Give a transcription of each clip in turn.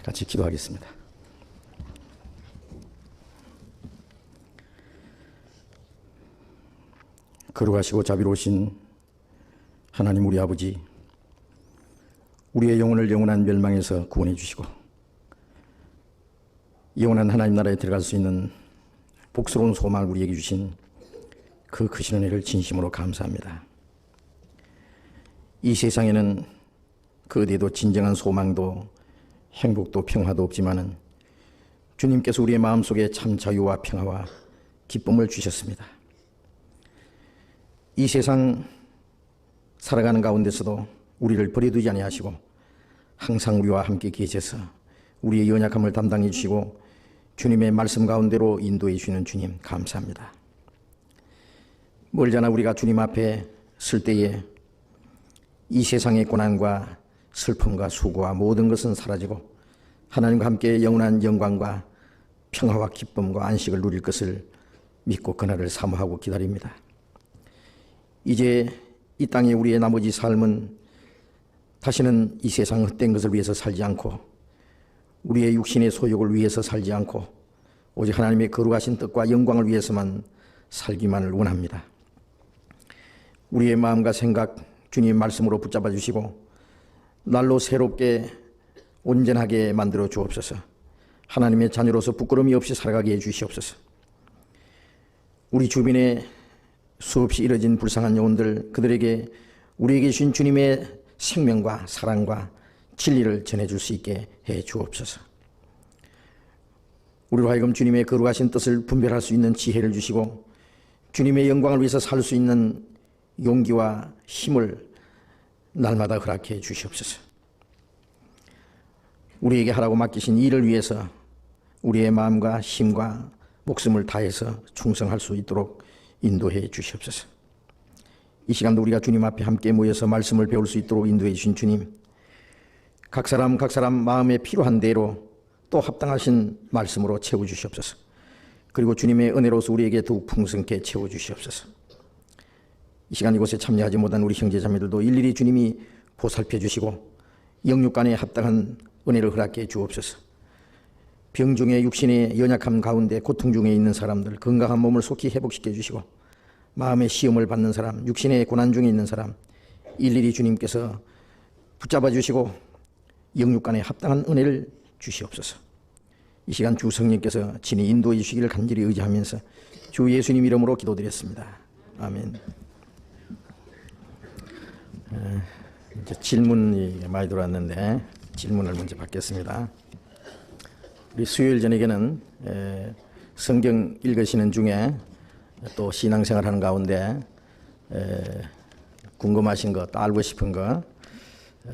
같이 기도하겠습니다. 거룩하시고 자비로우신 하나님 우리 아버지, 우리의 영혼을 영원한 멸망에서 구원해 주시고 영원한 하나님 나라에 들어갈 수 있는 복스러운 소망을 우리에게 주신 그 크신 은혜를 진심으로 감사합니다. 이 세상에는 그 어디에도 진정한 소망도 행복도 평화도 없지만은 주님께서 우리의 마음속에 참 자유와 평화와 기쁨을 주셨습니다. 이 세상 살아가는 가운데서도 우리를 버려두지 아니하시고 항상 우리와 함께 계셔서 우리의 연약함을 담당해 주시고 주님의 말씀 가운데로 인도해 주시는 주님 감사합니다. 멀잖아 우리가 주님 앞에 설 때에 이 세상의 고난과 슬픔과 수고와 모든 것은 사라지고 하나님과 함께 영원한 영광과 평화와 기쁨과 안식을 누릴 것을 믿고 그날을 사모하고 기다립니다. 이제 이 땅에 우리의 나머지 삶은 다시는 이 세상 헛된 것을 위해서 살지 않고 우리의 육신의 소욕을 위해서 살지 않고 오직 하나님의 거룩하신 뜻과 영광을 위해서만 살기만을 원합니다. 우리의 마음과 생각 주님 말씀으로 붙잡아 주시고 날로 새롭게 온전하게 만들어 주옵소서. 하나님의 자녀로서 부끄러움이 없이 살아가게 해 주시옵소서. 우리 주변에 수없이 이뤄진 불쌍한 영혼들, 그들에게 우리에게 주신 주님의 생명과 사랑과 진리를 전해줄 수 있게 해 주옵소서. 우리로 하여금 주님의 거룩하신 뜻을 분별할 수 있는 지혜를 주시고 주님의 영광을 위해서 살 수 있는 용기와 힘을 날마다 허락해 주시옵소서. 우리에게 하라고 맡기신 일을 위해서 우리의 마음과 힘과 목숨을 다해서 충성할 수 있도록 인도해 주시옵소서. 이 시간도 우리가 주님 앞에 함께 모여서 말씀을 배울 수 있도록 인도해 주신 주님, 각 사람 마음에 필요한 대로 또 합당하신 말씀으로 채워주시옵소서. 그리고 주님의 은혜로서 우리에게 더욱 풍성케 채워주시옵소서. 이 시간 이곳에 참여하지 못한 우리 형제자매들도 일일이 주님이 보살펴 주시고 영육간에 합당한 은혜를 허락해 주옵소서. 병중에 육신의 연약함 가운데 고통 중에 있는 사람들, 건강한 몸을 속히 회복시켜 주시고 마음의 시험을 받는 사람, 육신의 고난 중에 있는 사람 일일이 주님께서 붙잡아 주시고 영육간에 합당한 은혜를 주시옵소서. 이 시간 주 성령께서 친히 인도해 주시기를 간절히 의지하면서 주 예수님 이름으로 기도드렸습니다. 아멘. 이제 질문이 많이 들어왔는데 질문을 먼저 받겠습니다. 우리 수요일 저녁에는 성경 읽으시는 중에 또 신앙생활하는 가운데 궁금하신 거, 또 알고 싶은 거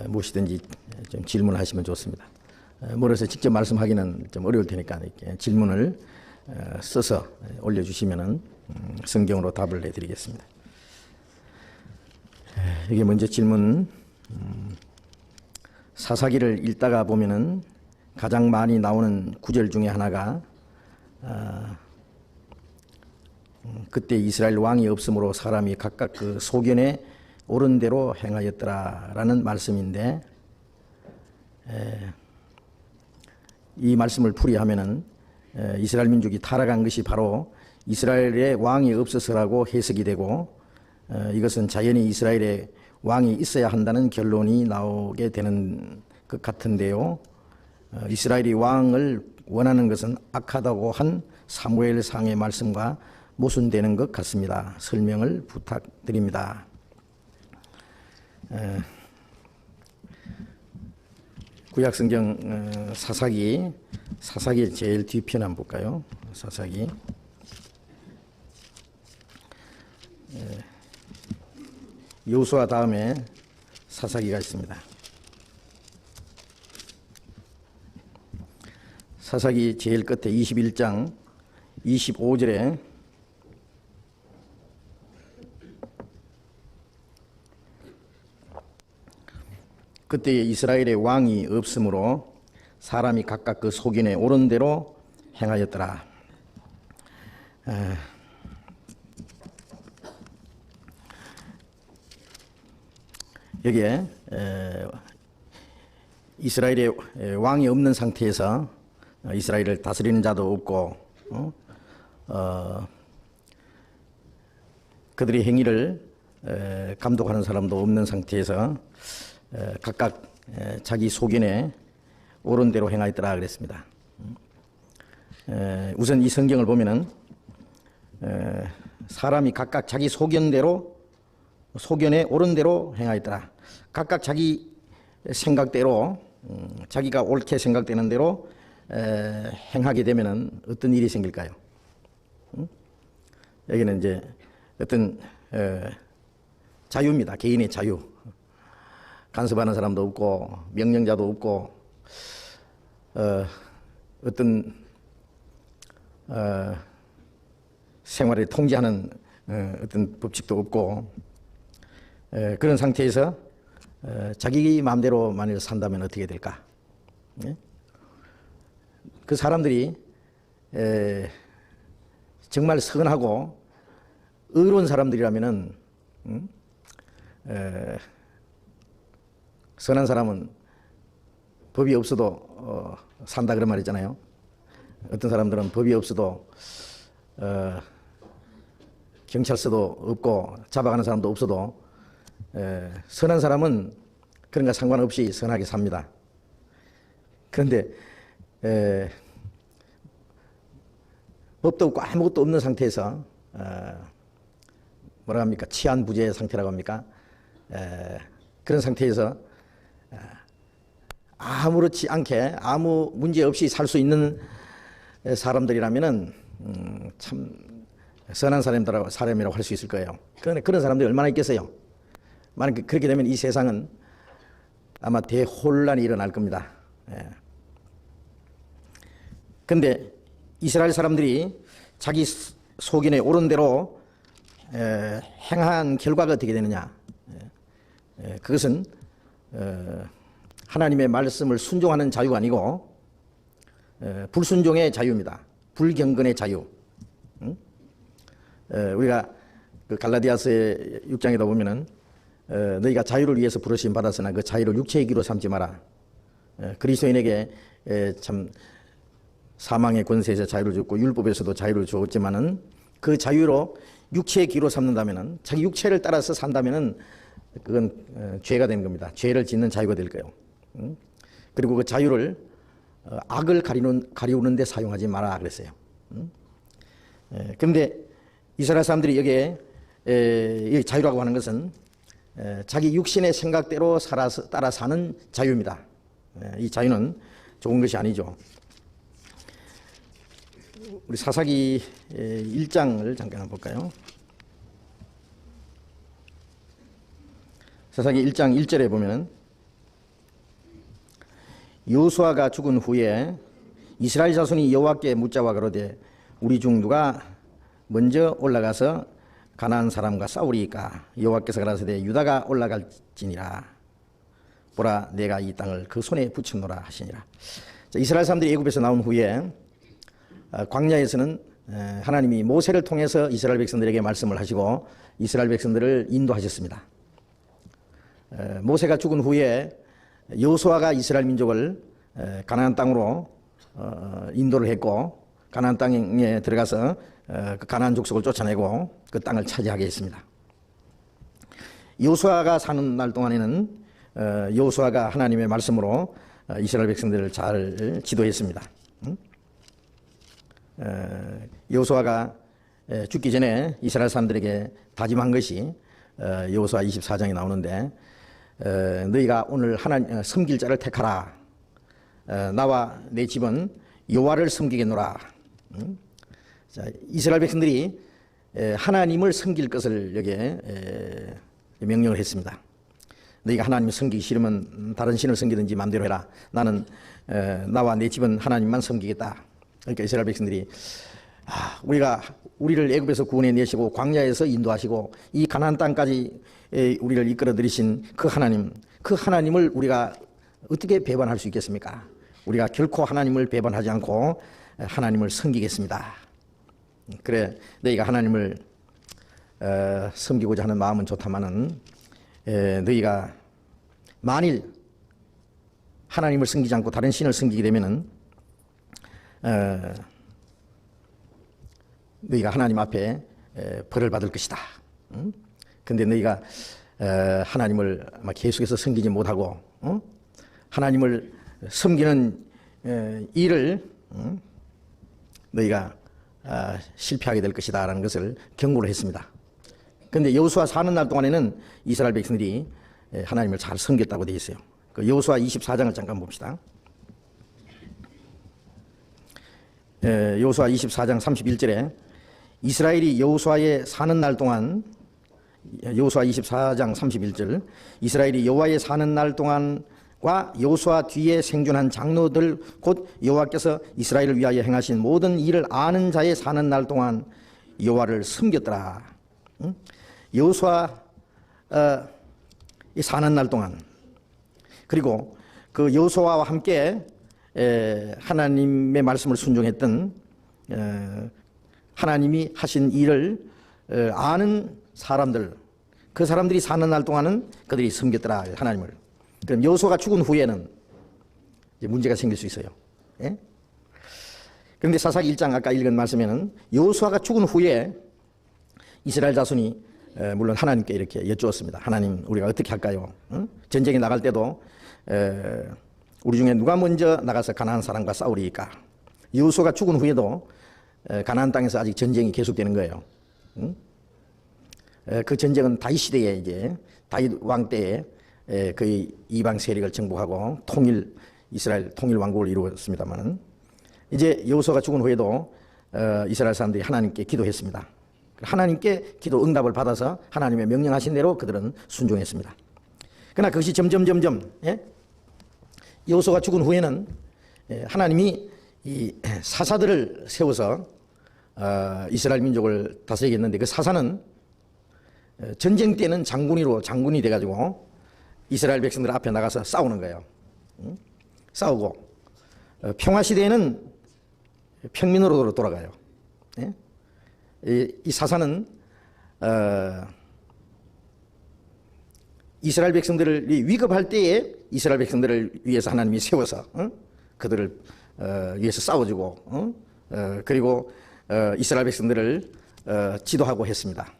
무엇이든지 좀 질문하시면 좋습니다. 멀어서 직접 말씀하기는 좀 어려울 테니까 이렇게 질문을 써서 올려주시면 성경으로 답을 해드리겠습니다. 이게 먼저 질문. 사사기를 읽다가 보면은 가장 많이 나오는 구절 중에 하나가 그때 이스라엘 왕이 없으므로 사람이 각각 그 소견에 옳은 대로 행하였더라라는 말씀인데, 이 말씀을 풀이하면은 이스라엘 민족이 타락한 것이 바로 이스라엘의 왕이 없어서라고 해석이 되고, 이것은 자연히 이스라엘에 왕이 있어야 한다는 결론이 나오게 되는 것 같은데요. 이스라엘이 왕을 원하는 것은 악하다고 한 사무엘상의 말씀과 모순되는 것 같습니다. 설명을 부탁드립니다. 구약성경 사사기 제일 뒤편 한번 볼까요? 사사기 여호수아 다음에 사사기가 있습니다. 사사기 제일 끝에 21장 25절에 그때 이스라엘의 왕이 없으므로 사람이 각각 그 소견에 옳은 대로 행하였더라. 여기에 이스라엘에 왕이 없는 상태에서 이스라엘을 다스리는 자도 없고 그들의 행위를 감독하는 사람도 없는 상태에서 각각 자기 소견에 옳은 대로 행하였더라 그랬습니다. 우선 이 성경을 보면은 사람이 각각 자기 소견에 옳은 대로 행하였더라. 각각 자기 생각대로 자기가 옳게 생각되는 대로 행하게 되면은 어떤 일이 생길까요? 여기는 이제 어떤 자유입니다. 개인의 자유. 간섭하는 사람도 없고 명령자도 없고 어떤 생활을 통제하는 어떤 법칙도 없고 그런 상태에서 자기 마음대로 만일 산다면 어떻게 될까? 그 사람들이 정말 선하고 의로운 사람들이라면은 선한 사람은 법이 없어도 산다 그런 말 있잖아요. 어떤 사람들은 법이 없어도 경찰서도 없고 잡아가는 사람도 없어도 선한 사람은 그런 거 상관없이 선하게 삽니다. 그런데 법도 없고 아무것도 없는 상태에서 뭐라 합니까? 치안부재 상태라고 합니까? 그런 상태에서 아무렇지 않게 아무 문제 없이 살 수 있는 사람들이라면은 참 선한 사람이라고 할 수 있을 거예요. 그런데 그런 사람들이 얼마나 있겠어요? 만약 그렇게 되면 이 세상은 아마 대혼란이 일어날 겁니다. 그런데 이스라엘 사람들이 자기 소견에 옳은 대로 행한 결과가 어떻게 되느냐? 그것은 하나님의 말씀을 순종하는 자유가 아니고 불순종의 자유입니다. 불경건의 자유. 우리가 그 갈라디아서의 6장에다 보면은 너희가 자유를 위해서 부르심 받았으나 그 자유를 육체의 기로 삼지 마라. 그리스도인에게 참 사망의 권세에서 자유를 줬고 율법에서도 자유를 주었지만은 그 자유로 육체의 기로 삼는다면은 자기 육체를 따라서 산다면은 그건 죄가 되는 겁니다. 죄를 짓는 자유가 될 거예요. 그리고 그 자유를 악을 가리우는 데 사용하지 마라 그랬어요. 그런데 이스라엘 사람들이 여기에 자유라고 하는 것은 자기 육신의 생각대로 따라 사는 자유입니다. 이 자유는 좋은 것이 아니죠. 우리 사사기 1장을 잠깐 볼까요? 사사기 1장 1절에 보면 여호수아가 죽은 후에 이스라엘 자손이 여호와께 묻자와 가로되 우리 중 누가 먼저 올라가서 가나안 사람과 싸우리이까? 여호와께서 가라사대 유다가 올라갈지니라. 보라 내가 이 땅을 그 손에 붙였노라 하시니라. 자, 이스라엘 사람들이 애굽에서 나온 후에 광야에서는 하나님이 모세를 통해서 이스라엘 백성들에게 말씀을 하시고 이스라엘 백성들을 인도하셨습니다. 모세가 죽은 후에 여호수아가 이스라엘 민족을 가나안 땅으로 인도를 했고 가나안 땅에 들어가서 그 가나안 족속을 쫓아내고 그 땅을 차지하게 했습니다. 여호수아가 사는 날 동안에는 여호수아가 하나님의 말씀으로 이스라엘 백성들을 잘 지도했습니다. 여호수아가 죽기 전에 이스라엘 사람들에게 다짐한 것이 여호수아 24장에 나오는데 너희가 오늘 하나님 섬길 자를 택하라. 나와 내 집은 여호와를 섬기겠노라. 자, 이스라엘 백성들이 하나님을 섬길 것을 여기에 명령을 했습니다. 너희가 하나님을 섬기기 싫으면 다른 신을 섬기든지 마음대로 해라. 나는 나와 내 집은 하나님만 섬기겠다. 그러니까 이스라엘 백성들이 우리를 애굽에서 구원해 내시고 광야에서 인도하시고 이 가나안 땅까지 우리를 이끌어 들이신 그 하나님을 우리가 어떻게 배반할 수 있겠습니까? 우리가 결코 하나님을 배반하지 않고 하나님을 섬기겠습니다. 그래 너희가 하나님을 섬기고자 하는 마음은 좋다마는 너희가 만일 하나님을 섬기지 않고 다른 신을 섬기게 되면은 너희가 하나님 앞에 벌을 받을 것이다. 근데 너희가 하나님을 계속해서 섬기지 못하고 하나님을 섬기는 일을 너희가 실패하게 될 것이다 라는 것을 경고를 했습니다. 그런데 여호수아 사는 날 동안에는 이스라엘 백성들이 하나님을 잘 섬겼다고 되어 있어요. 그 여호수아 24장을 잠깐 봅시다. 여호수아 24장 31절에 이스라엘이 여호수아에 사는 날 동안, 여호수아 24장 31절, 이스라엘이 여호와에 사는 날 동안과 여호수아 뒤에 생존한 장로들 곧 여호와께서 이스라엘을 위하여 행하신 모든 일을 아는 자의 사는 날 동안 여호와를 섬겼더라. 여호수아 사는 날 동안, 그리고 그 여호수아와 함께 하나님의 말씀을 순종했던 하나님이 하신 일을 아는 사람들, 그 사람들이 사는 날 동안은 그들이 섬겼더라 하나님을. 그럼 여호수아가 죽은 후에는 이제 문제가 생길 수 있어요. 예? 그런데 사사기 1장 아까 읽은 말씀에는 여호수아가 죽은 후에 이스라엘 자손이 물론 하나님께 이렇게 여쭈었습니다. 하나님, 우리가 어떻게 할까요? 전쟁에 나갈 때도 우리 중에 누가 먼저 나가서 가나안 사람과 싸우리까? 여호수아가 죽은 후에도 가나안 땅에서 아직 전쟁이 계속되는 거예요. 그 전쟁은 다윗 시대에 이제 다윗 왕 때에 거의 이방 세력을 정복하고 이스라엘 통일 왕국을 이루었습니다만, 이제 여호수아가 죽은 후에도 이스라엘 사람들이 하나님께 기도했습니다. 하나님께 기도 응답을 받아서 하나님의 명령하신 대로 그들은 순종했습니다. 그러나 그것이 점점 여호수아가 죽은 후에는 하나님이 이 사사들을 세워서 이스라엘 민족을 다스리겠는데, 그 사사는 전쟁 때는 장군이 돼가지고 이스라엘 백성들 앞에 나가서 싸우는 거예요. 싸우고 평화 시대에는 평민으로 돌아가요. 이 사사는 이스라엘 백성들을 위급할 때에 이스라엘 백성들을 위해서 하나님이 세워서 그들을 위해서 싸워주고 그리고 이스라엘 백성들을 지도하고 했습니다.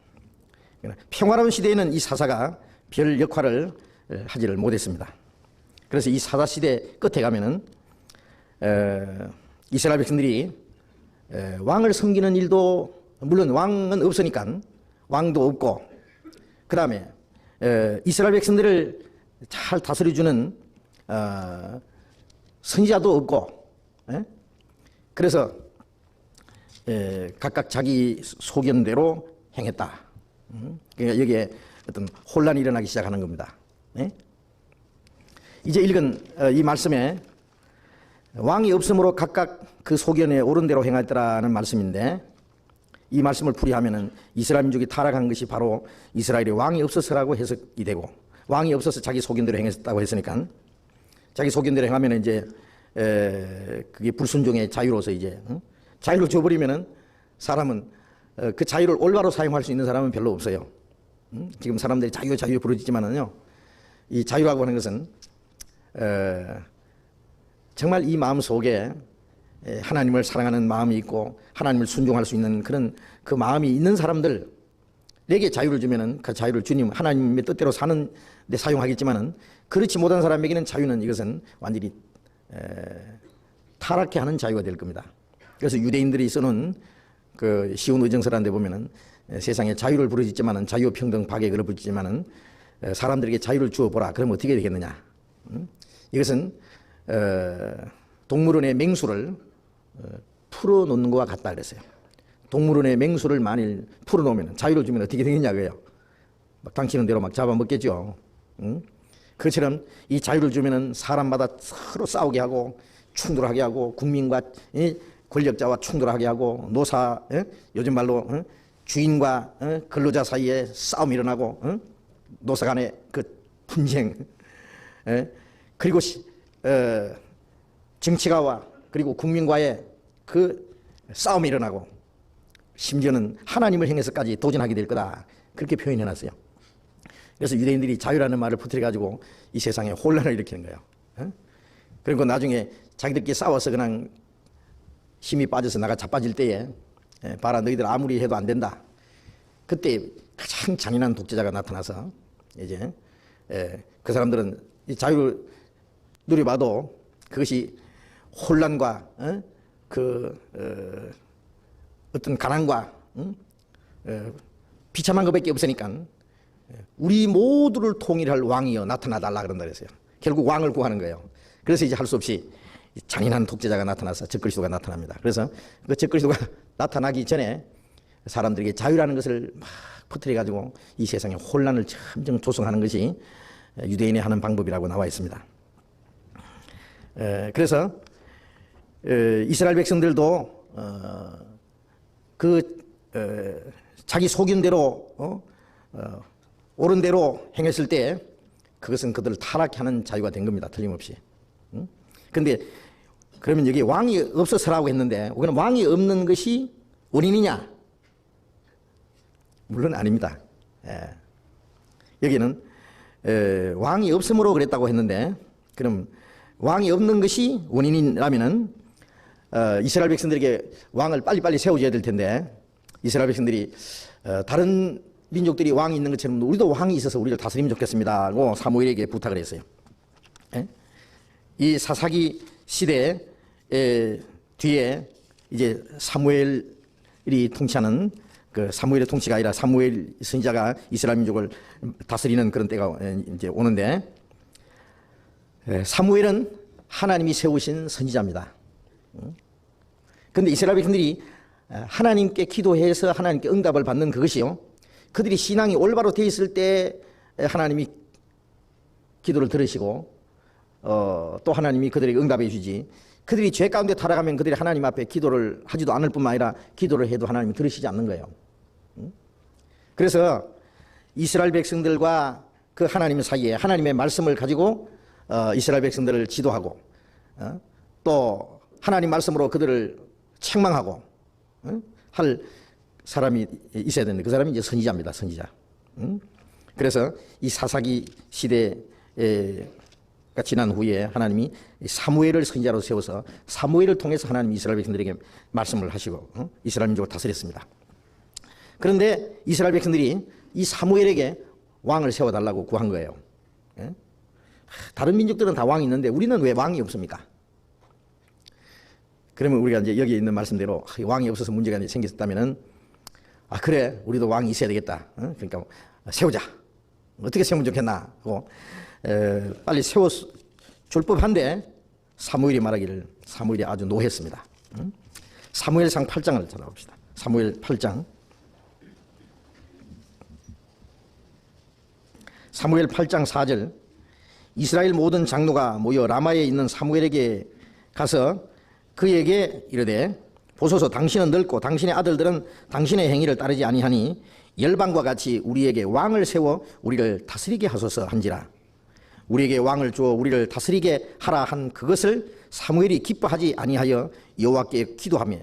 평화로운 시대에는 이 사사가 별 역할을 하지를 못했습니다. 그래서 이 사사 시대 끝에 가면은 이스라엘 백성들이 왕을 섬기는 일도, 물론 왕은 없으니까 왕도 없고, 그 다음에 이스라엘 백성들을 잘 다스려주는 선지자도 없고, 그래서 각각 자기 소견대로 행했다. 그러니까 여기에 어떤 혼란이 일어나기 시작하는 겁니다. 이제 읽은 이 말씀에 왕이 없으므로 각각 그 소견에 옳은 대로 행하였더라는 말씀인데, 이 말씀을 풀이하면은 이스라엘 민족이 타락한 것이 바로 이스라엘에 왕이 없어서라고 해석이 되고, 왕이 없어서 자기 소견대로 행했다고 했으니까 자기 소견대로 행하면 이제 그게 불순종의 자유로서 이제 자유를 줘버리면은 사람은 그 자유를 올바로 사용할 수 있는 사람은 별로 없어요. 지금 사람들이 자유 부르짖지만은요, 이 자유라고 하는 것은 정말 이 마음 속에 하나님을 사랑하는 마음이 있고 하나님을 순종할 수 있는 그런 그 마음이 있는 사람들에게 자유를 주면은 그 자유를 주님 하나님의 뜻대로 사는 데 사용하겠지만은, 그렇지 못한 사람에게는 자유는 이것은 완전히 타락해 하는 자유가 될 겁니다. 그래서 유대인들이 쓰는 그 시온 의정서라는 데 보면은 세상에 자유를 부르짖지만은, 자유평등 박애를 부르짖지만은 사람들에게 자유를 주어보라. 그러면 어떻게 되겠느냐? 이것은 동물원의 맹수를 풀어놓는 것과 같다 그랬어요. 동물원의 맹수를 만일 풀어놓으면, 자유를 주면 어떻게 되겠냐고요. 막 당치는 대로 막 잡아먹겠죠. 그것처럼 이 자유를 주면은 사람마다 서로 싸우게 하고 충돌하게 하고, 국민과 권력자와 충돌하게 하고, 노사, 요즘 말로 주인과 근로자 사이에 싸움이 일어나고, 노사 간의 그 분쟁, 그리고 정치가와 그리고 국민과의 그 싸움이 일어나고, 심지어는 하나님을 향해서까지 도전하게 될 거다, 그렇게 표현해놨어요. 그래서 유대인들이 자유라는 말을 퍼뜨려가지고 이 세상에 혼란을 일으키는 거예요. 그리고 나중에 자기들끼리 싸워서 그냥 힘이 빠져서 나가 자빠질 때에 봐라 너희들 아무리 해도 안 된다. 그때 가장 잔인한 독재자가 나타나서 이제 그 사람들은 자유를 누려봐도 그것이 혼란과 어떤 가난과 비참한 것밖에 없으니까 우리 모두를 통일할 왕이여 나타나달라 그런다 그랬어요. 결국 왕을 구하는 거예요. 그래서 이제 할 수 없이 잔인한 독재자가 나타나서 적그리스도가 나타납니다. 그래서 그 적그리스도가 나타나기 전에 사람들에게 자유라는 것을 막 퍼뜨려가지고 이 세상에 혼란을 점점 조성하는 것이 유대인이 하는 방법이라고 나와 있습니다. 그래서 이스라엘 백성들도 자기 속임대로 옳은 대로 행했을 때 그것은 그들을 타락케 하는 자유가 된 겁니다. 틀림없이. 그런데 그러면 여기 왕이 없어서라고 했는데 우리는 왕이 없는 것이 원인이냐? 물론 아닙니다. 여기는 왕이 없음으로 그랬다고 했는데 그럼 왕이 없는 것이 원인이라면은 이스라엘 백성들에게 왕을 빨리빨리 세워줘야 될 텐데 이스라엘 백성들이 다른 민족들이 왕이 있는 것처럼 우리도 왕이 있어서 우리를 다스리면 좋겠습니다 하고 사무엘에게 부탁을 했어요. 이 사사기 시대 뒤에 이제 사무엘이 통치하는 그 사무엘의 통치가 아니라 사무엘 선지자가 이스라엘 민족을 다스리는 그런 때가 이제 오는데 사무엘은 하나님이 세우신 선지자입니다. 그런데 이스라엘 백성들이 하나님께 기도해서 하나님께 응답을 받는 그것이요. 그들이 신앙이 올바로 되어 있을 때 하나님이 기도를 들으시고 또 하나님이 그들에게 응답해 주지. 그들이 죄 가운데 타락하면 그들이 하나님 앞에 기도를 하지도 않을 뿐만 아니라 기도를 해도 하나님이 들으시지 않는 거예요. 그래서 이스라엘 백성들과 그 하나님 사이에 하나님의 말씀을 가지고 이스라엘 백성들을 지도하고 또 하나님 말씀으로 그들을 책망하고 할 사람이 있어야 되는데 그 사람이 이제 선지자입니다. 선지자. 그래서 이 사사기 시대가 지난 후에 하나님이 사무엘을 선지자로 세워서 사무엘을 통해서 하나님이 이스라엘 백성들에게 말씀을 하시고 이스라엘 민족을 다스렸습니다. 그런데 이스라엘 백성들이 이 사무엘에게 왕을 세워달라고 구한 거예요. 다른 민족들은 다 왕이 있는데 우리는 왜 왕이 없습니까? 그러면 우리가 이제 여기 있는 말씀대로 왕이 없어서 문제가 생겼다면은 그래 우리도 왕이 있어야 되겠다. 그러니까 세우자. 어떻게 세우면 좋겠나 하고 빨리 세워줄 법한데 사무엘이 말하기를 사무엘이 아주 노했습니다. 사무엘상 8장을 찾아봅시다. 사무엘 8장. 사무엘 8장 4절. 이스라엘 모든 장로가 모여 라마에 있는 사무엘에게 가서 그에게 이르되 보소서 당신은 늙고 당신의 아들들은 당신의 행위를 따르지 아니하니 열방과 같이 우리에게 왕을 세워 우리를 다스리게 하소서 한지라. 우리에게 왕을 주어 우리를 다스리게 하라 한 그것을 사무엘이 기뻐하지 아니하여 여호와께 기도하며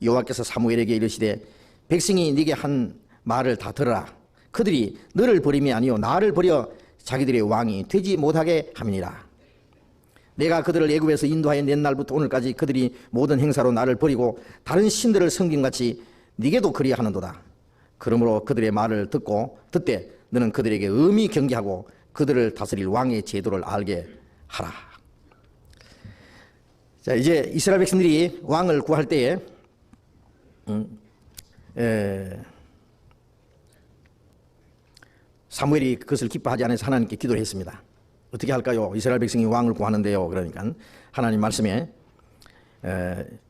여호와께서 사무엘에게 이르시되 백성이 네게 한 말을 다 들으라. 그들이 너를 버림이 아니요 나를 버려 자기들의 왕이 되지 못하게 함이니라. 내가 그들을 애굽에서 인도하여 낸 날부터 오늘까지 그들이 모든 행사로 나를 버리고 다른 신들을 섬김같이 네게도 그리하는도다. 그러므로 그들의 말을 듣되 너는 그들에게 엄히 경계하고 그들을 다스릴 왕의 제도를 알게 하라. 자, 이제 이스라엘 백성들이 왕을 구할 때에 사무엘이 그것을 기뻐하지 않아서 하나님께 기도를 했습니다. 어떻게 할까요? 이스라엘 백성이 왕을 구하는데요. 그러니까 하나님 말씀에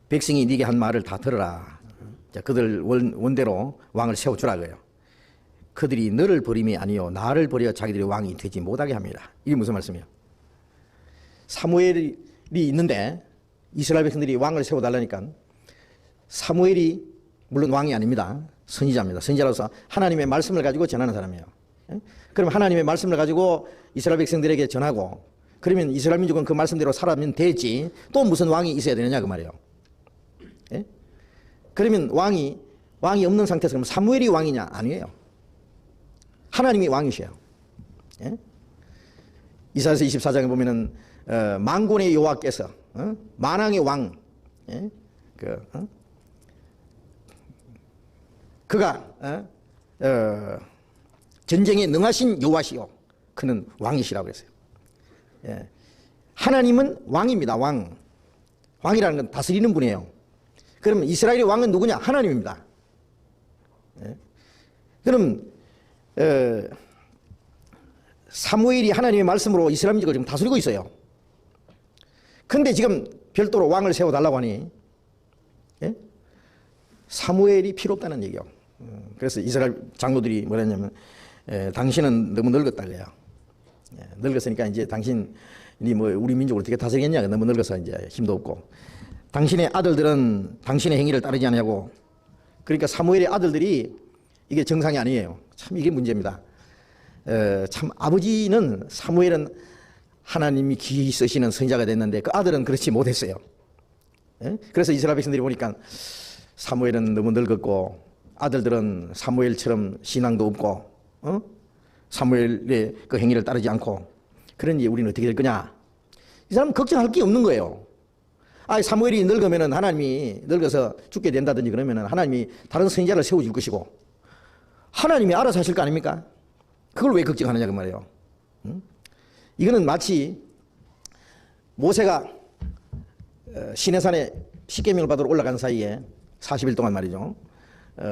백성이 네게 한 말을 다 들어라. 자, 그들 원대로 왕을 세워주라 그래요. 그들이 너를 버림이 아니요 나를 버려 자기들이 왕이 되지 못하게 합니다. 이게 무슨 말씀이에요? 사무엘이 있는데 이스라엘 백성들이 왕을 세워달라니까 사무엘이 물론 왕이 아닙니다. 선지자입니다. 선지자로서 하나님의 말씀을 가지고 전하는 사람이에요. 그럼 하나님의 말씀을 가지고 이스라엘 백성들에게 전하고 그러면 이스라엘 민족은 그 말씀대로 살아면 되지 또 무슨 왕이 있어야 되느냐 그 말이에요. 예? 그러면 왕이 없는 상태에서 그럼 사무엘이 왕이냐? 아니에요. 하나님이 왕이셔요. 예? 이사야서 24장에 보면은 만군의 여호와께서 만왕의 왕, 예? 그가 전쟁에 능하신 여호와시요 그는 왕이시라고 했어요. 예. 하나님은 왕입니다. 왕이라는 건 다스리는 분이에요. 그러면 이스라엘의 왕은 누구냐? 하나님입니다. 예. 그럼 사무엘이 하나님의 말씀으로 이스라엘 민족을 지금 다스리고 있어요. 근데 지금 별도로 왕을 세워달라고 하니, 예? 사무엘이 필요 없다는 얘기예요. 그래서 이스라엘 장로들이 뭐라 했냐면, 당신은 너무 늙었다 그래요. 예, 늙었으니까 이제 당신이 뭐 우리 민족을 어떻게 다스리겠냐. 너무 늙어서 이제 힘도 없고. 당신의 아들들은 당신의 행위를 따르지 않냐고. 그러니까 사무엘의 아들들이 이게 정상이 아니에요. 참 이게 문제입니다. 참 아버지는 사무엘은 하나님이 귀히 쓰시는 선지자가 됐는데 그 아들은 그렇지 못했어요. 예? 그래서 이스라엘 백성들이 보니까 사무엘은 너무 늙었고 아들들은 사무엘처럼 신앙도 없고 사무엘의 그 행위를 따르지 않고 그러니 우리는 어떻게 될 거냐. 이 사람은 걱정할 게 없는 거예요. 사무엘이 늙으면 하나님이 늙어서 죽게 된다든지 그러면 하나님이 다른 선지자를 세워줄 것이고 하나님이 알아서 하실 거 아닙니까? 그걸 왜 걱정하느냐 그 말이에요. 이거는 마치 모세가 시내산에 십계명을 받으러 올라간 사이에 40일 동안 말이죠.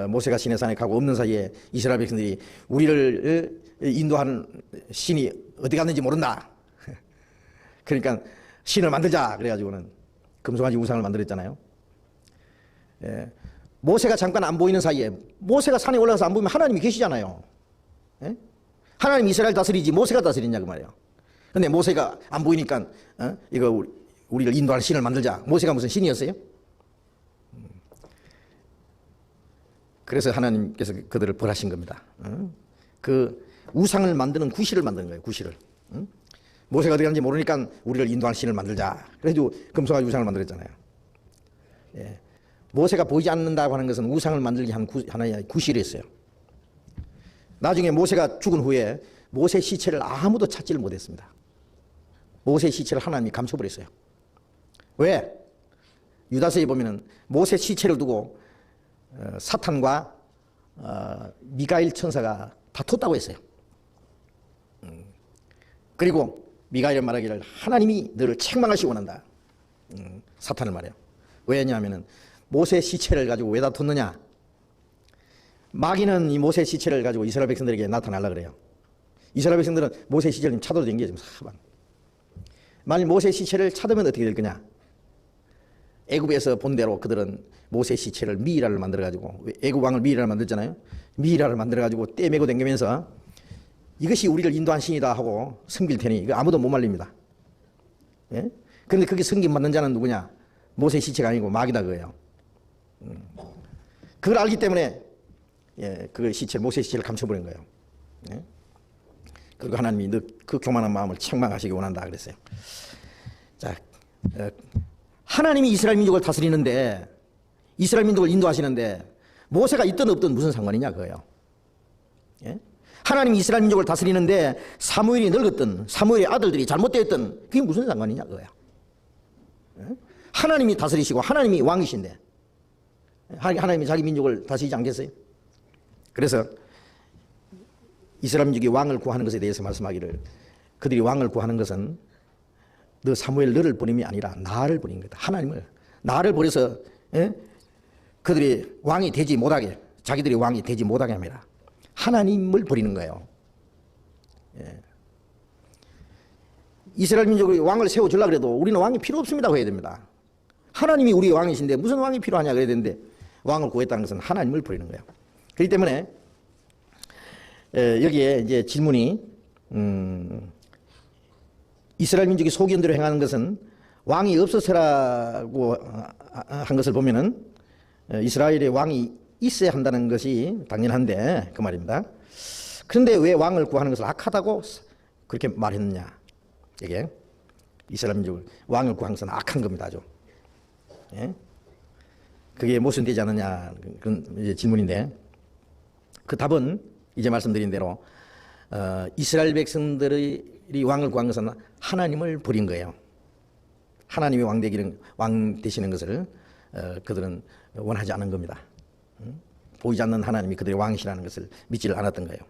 모세가 시내산에 가고 없는 사이에 이스라엘 백성들이 우리를 인도하는 신이 어디 갔는지 모른다. 그러니까 신을 만들자 그래가지고는 금송아지 우상을 만들었잖아요. 예. 모세가 잠깐 안 보이는 사이에 모세가 산에 올라가서 안 보이면 하나님이 계시잖아요. 예? 하나님 이스라엘 다스리지 모세가 다스리냐 그 말이에요. 근데 모세가 안 보이니까 이거 우리를 인도할 신을 만들자. 모세가 무슨 신이었어요? 그래서 하나님께서 그들을 벌하신 겁니다. 그 우상을 만드는 구실을 만드는 거예요. 구실을. 모세가 어디 갔는지 모르니까 우리를 인도할 신을 만들자. 그래도 금송아지 우상을 만들었잖아요. 예. 모세가 보이지 않는다고 하는 것은 우상을 만들기 한 하나의 구실이었어요. 나중에 모세가 죽은 후에 모세 시체를 아무도 찾지를 못했습니다. 모세 시체를 하나님이 감춰버렸어요. 왜? 유다서에 보면은 모세 시체를 두고 사탄과 미가엘 천사가 다퉜다고 했어요. 그리고 미가엘은 말하기를 하나님이 너를 책망하시기 원한다. 사탄을 말해요. 왜냐하면 모세 시체를 가지고 왜 다퉜느냐? 마귀는 이 모세 시체를 가지고 이스라엘 백성들에게 나타나려고 그래요. 이스라엘 백성들은 모세 시체를 찾아도 된 게 지금 사방. 만일 모세 시체를 찾으면 어떻게 될 거냐? 애굽에서 본 대로 그들은 모세 시체를 미이라를 만들어가지고 애굽 왕을 미이라를 만들잖아요. 미이라를 만들어가지고 떼매고 댕기면서 이것이 우리를 인도한 신이다 하고 섬길 테니 이거 아무도 못 말립니다. 예? 그런데 그게 섬김받는 자는 누구냐? 모세 시체가 아니고 마귀다 그거예요. 그걸 알기 때문에 그 시체를 모세 시체를 감춰버린 거예요. 예? 그리고 하나님이 너 그 교만한 마음을 책망하시기 원한다 그랬어요. 자, 하나님이 이스라엘 민족을 다스리는데 이스라엘 민족을 인도하시는데 모세가 있든 없든 무슨 상관이냐 그거예요. 예? 하나님이 이스라엘 민족을 다스리는데 사무엘이 늙었든 사무엘의 아들들이 잘못되었든 그게 무슨 상관이냐 그거예요. 예? 하나님이 다스리시고 하나님이 왕이신데 하나님이 자기 민족을 다스리지 않겠어요? 그래서 이스라엘 민족이 왕을 구하는 것에 대해서 말씀하기를 그들이 왕을 구하는 것은 너 사무엘 너를 버림이 아니라 나를 버린 거다. 하나님을 나를 버려서 그들이 왕이 되지 못하게 자기들이 왕이 되지 못하게 합니다. 하나님을 버리는 거예요. 예. 이스라엘 민족이 왕을 세워주려고 해도 우리는 왕이 필요 없습니다 해야 됩니다. 하나님이 우리의 왕이신데 무슨 왕이 필요하냐 그래야 되는데 왕을 구했다는 것은 하나님을 버리는 거예요. 그렇기 때문에 여기에 이제 질문이 이스라엘 민족이 소견대로 행하는 것은 왕이 없어서라고 한 것을 보면은 이스라엘의 왕이 있어야 한다는 것이 당연한데 그 말입니다. 그런데 왜 왕을 구하는 것을 악하다고 그렇게 말했느냐? 이게 이스라엘 민족을 왕을 구하는 것은 악한 겁니다. 아주. 예? 그게 모순되지 않느냐 그런 이제 질문인데 그 답은 이제 말씀드린 대로 이스라엘 백성들이 왕을 구한 것은 하나님을 버린 거예요. 하나님이 왕 되시는 것을 그들은 원하지 않은 겁니다. 보이지 않는 하나님이 그들의 왕이시라는 것을 믿지를 않았던 거예요.